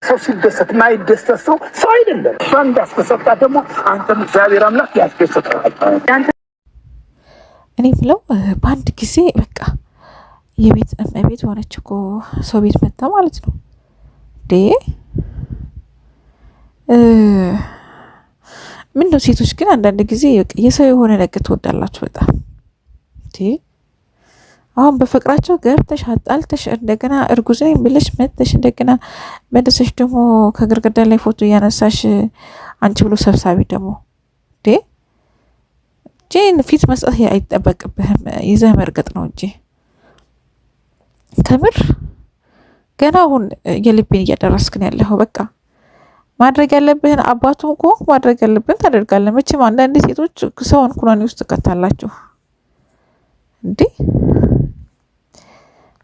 ሰው ሲደሰት ማይደሰት ሰው አይደለም። እሷን እንዳስደሰታ ደግሞ አንተም እግዚአብሔር አምላክ ያስደሰታል። እኔ ብለው በአንድ ጊዜ በቃ የቤት እመቤት ሆነች እኮ ሰው ቤት መጣ ማለት ነው እንዴ! ምን ነው ሴቶች ግን አንዳንድ ጊዜ የሰው የሆነ ነገር ትወዳላችሁ በጣም እንዴ! አሁን በፍቅራቸው ገብተሽ አጣልተሽ እንደገና እርጉዝ ነኝ ብለሽ መጥተሽ እንደገና መልሰሽ ደግሞ ከግርግዳ ላይ ፎቶ እያነሳሽ አንቺ ብሎ ሰብሳቢ ደግሞ እንዴ! ጄን ፊት መስጠት አይጠበቅብህም፣ ይዘህ መርገጥ ነው እንጂ ከምር ገና አሁን የልቤን እያደረስክን ያለኸው በቃ ማድረግ ያለብህን አባቱም እኮ ማድረግ ያለብህን ታደርጋለህ። መቼም አንዳንድ ሴቶች ሰውን ኩናኔ ውስጥ ትከታላችሁ እንዴ!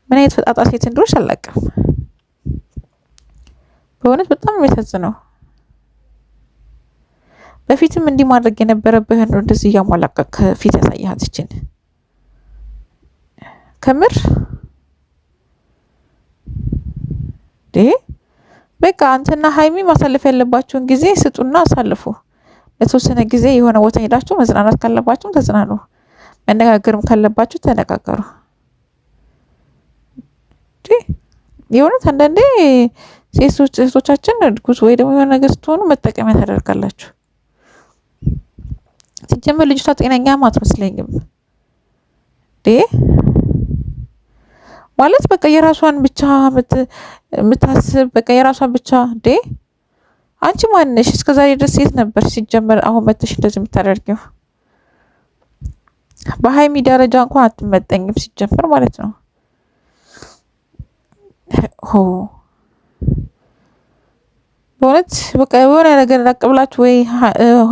ምን አይነት ፈጣጣ ሴት እንደሆነች አላውቅም። በእውነት በጣም የሚያሳዝነው በፊትም እንዲህ ማድረግ የነበረብህን ነው እንደዚህ እያሟላቀቅ ከፊት ያሳያት ይችን ከምር በቃ አንተና ሀይሚ ማሳለፍ ያለባችሁን ጊዜ ስጡና አሳልፉ። ለተወሰነ ጊዜ የሆነ ቦታ ሄዳችሁ መዝናናት ካለባችሁ ተዝናኑ፣ መነጋገርም ካለባችሁ ተነጋገሩ። የእውነት አንዳንዴ ሴቶቻችን እርጉዝ ወይ ደግሞ የሆነ ነገር ስትሆኑ መጠቀሚያ ታደርጋላችሁ። ሲጀመር ልጅቷ ጤነኛም አትመስለኝም ማለት በቃ የራሷን ብቻ የምታስብ በቃ የራሷን ብቻ እንዴ! አንቺ ማንሽ? እስከዛሬ ድረስ ሴት ነበር ሲጀመር። አሁን መተሽ እንደዚህ የምታደርጊው በሀይሚ ደረጃ እንኳን አትመጠኝም ሲጀመር ማለት ነው። በእውነት በቃ የሆነ ነገር ላቀብላችሁ ወይ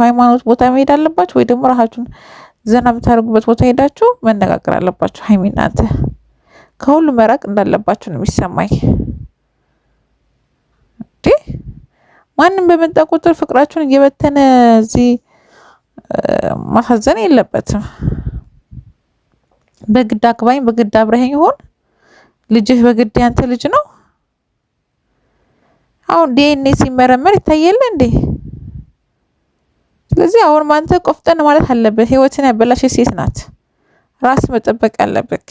ሃይማኖት ቦታ መሄድ አለባችሁ ወይ ደግሞ ራሳችሁን ዘና የምታደርጉበት ቦታ ሄዳችሁ መነጋገር አለባችሁ። ሀይሚ እናንተ ከሁሉ መራቅ እንዳለባችሁ ነው የሚሰማኝ እንዴ! ማንም በመጣ ቁጥር ፍቅራችሁን እየበተነ እዚህ ማሳዘን የለበትም። በግድ አክባኝ በግድ አብረኸኝ ይሆን ልጅህ በግድ ያንተ ልጅ ነው። አሁን ዲኤንኤ ሲመረመር ይታያል እንዴ! ስለዚህ አሁን ማንተ ቆፍጠን ማለት አለበት። ህይወትን ያበላሽ ሴት ናት። ራስ መጠበቅ አለበት።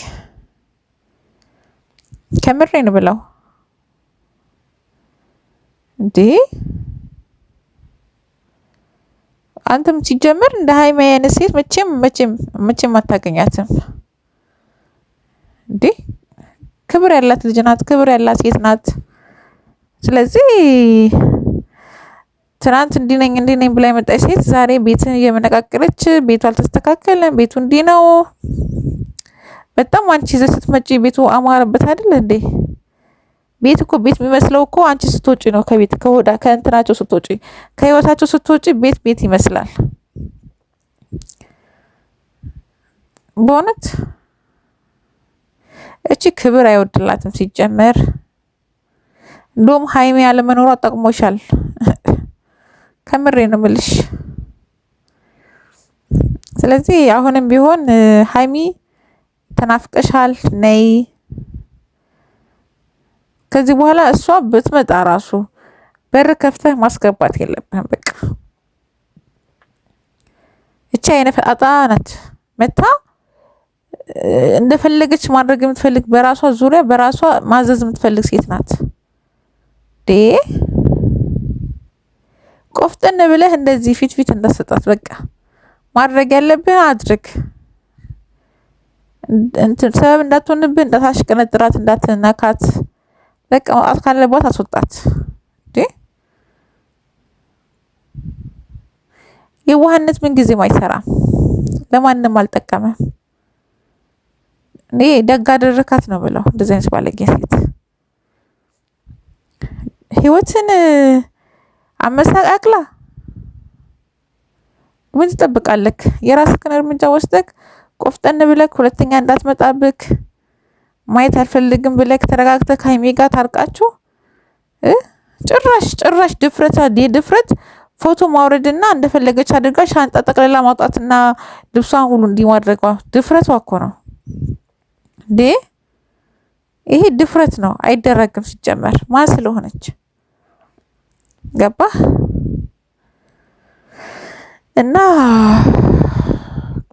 ከምሬ ነው ብለው እንዴ! አንተም ሲጀመር እንደ ሃይሚ አይነት ሴት መቼም አታገኛትም እንዴ! ክብር ያላት ልጅ ናት። ክብር ያላት ሴት ናት። ስለዚህ ትናንት እንዲህ ነኝ ብላ የመጣች ሴት ዛሬ ቤትን እየመነቃቀለች ቤቱ አልተስተካከለም፣ ቤቱ እንዲህ ነው። በጣም አንቺ ይዘሽ ስትመጪ ቤቱ አማረበት አይደል እንዴ? ቤት እኮ ቤት የሚመስለው እኮ አንቺ ስትወጪ ነው። ከቤት ከእንትናቸው ስትወጪ ከህይወታቸው ስትወጪ ቤት ይመስላል። በእውነት እቺ ክብር አይወድላትም ሲጀመር። እንደውም ሀይሚ ያለመኖሯ ጠቅሞሻል። ከምሬ ነው የምልሽ። ስለዚህ አሁንም ቢሆን ሀይሚ ተናፍቀሻል፣ ነይ። ከዚህ በኋላ እሷ ብትመጣ ራሱ በር ከፍተህ ማስገባት የለብህም። በቃ እቺ አይነ ፈጣጣ ናት መታ እንደፈለገች ማድረግ የምትፈልግ በራሷ ዙሪያ በራሷ ማዘዝ የምትፈልግ ሴት ናት። ቆፍጠን ብለህ እንደዚህ ፊት እንዳሰጣት በቃ ማድረግ ያለብህ አድርግ። እንትን ሰበብ እንዳትሆንብህ፣ እንዳታሽቀነጥራት፣ እንዳትነካት። በቃ መውጣት ካለባት አስወጣት። የዋህነት ምን ጊዜም አይሰራም፣ ለማንም አልጠቀመም። እኔ ደግ አደረካት ነው ብለው እንደዚህ አይነት ባለጌ ሴት ህይወትን አመሳቃቅላ ምን ትጠብቃለህ? የራስህን እርምጃ ወስደህ ቆፍጠን ብለህ ሁለተኛ እንዳትመጣብህ ማየት አልፈልግም ብለህ ተረጋግተህ ከሀይሚ ጋር ታርቃችሁ ጭራሽ ድፍረት ፎቶ ማውረድና እንደፈለገች አድርጋ ሻንጣ ጠቅልላ ማውጣትና ልብሷን ሁሉ እንዲማድረጓ ድፍረቷ እኮ ነው እንዴ! ይሄ ድፍረት ነው፣ አይደረግም ሲጀመር ማን ስለሆነች ገባ እና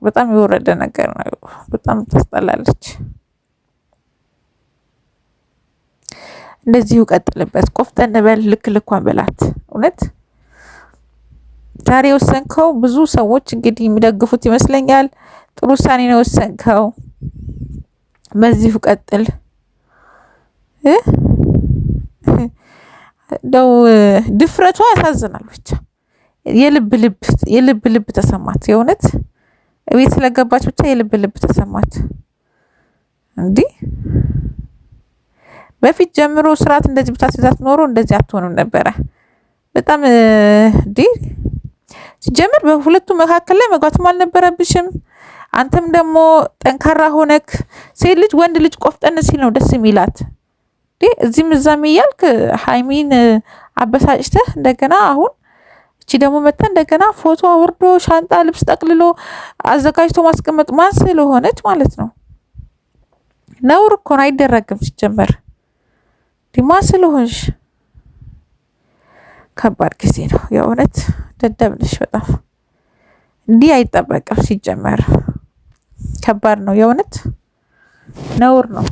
በጣም የወረደ ነገር ነው። በጣም ታስጠላለች። እንደዚሁ ቀጥልበት፣ ቆፍጠን በል፣ ልክ ልኳን በላት። እውነት ዛሬ የወሰንከው ብዙ ሰዎች እንግዲህ የሚደግፉት ይመስለኛል። ጥሩ ውሳኔ ነው የወሰንከው። በዚሁ ቀጥል። እንደው ድፍረቷ ያሳዝናል። ብቻ የልብ ልብ ተሰማት። የእውነት ቤት ስለገባች ብቻ የልብ ልብ ተሰማት። እንዲህ በፊት ጀምሮ ስርዓት እንደዚህ ብታስይዛት ኖሮ እንደዚህ አትሆንም ነበረ። በጣም እንዲህ ሲጀምር በሁለቱ መካከል ላይ መግባትም አልነበረብሽም። አንተም ደግሞ ጠንካራ ሆነክ ሴት ልጅ ወንድ ልጅ ቆፍጠን ሲል ነው ደስ የሚላት። እዚህም እዛም እያልክ ሀይሚን አበሳጭተህ እንደገና አሁን እቺ ደግሞ መታ እንደገና ፎቶ አውርዶ ሻንጣ ልብስ ጠቅልሎ አዘጋጅቶ ማስቀመጥ ማን ስለሆነች ማለት ነው። ነውር እኮ ነው፣ አይደረግም ሲጀመር። ማን ስለሆንሽ ከባድ ጊዜ ነው የእውነት። ደደብ ነሽ በጣም። እንዲህ አይጠበቅም ሲጀመር። ከባድ ነው የእውነት፣ ነውር ነው።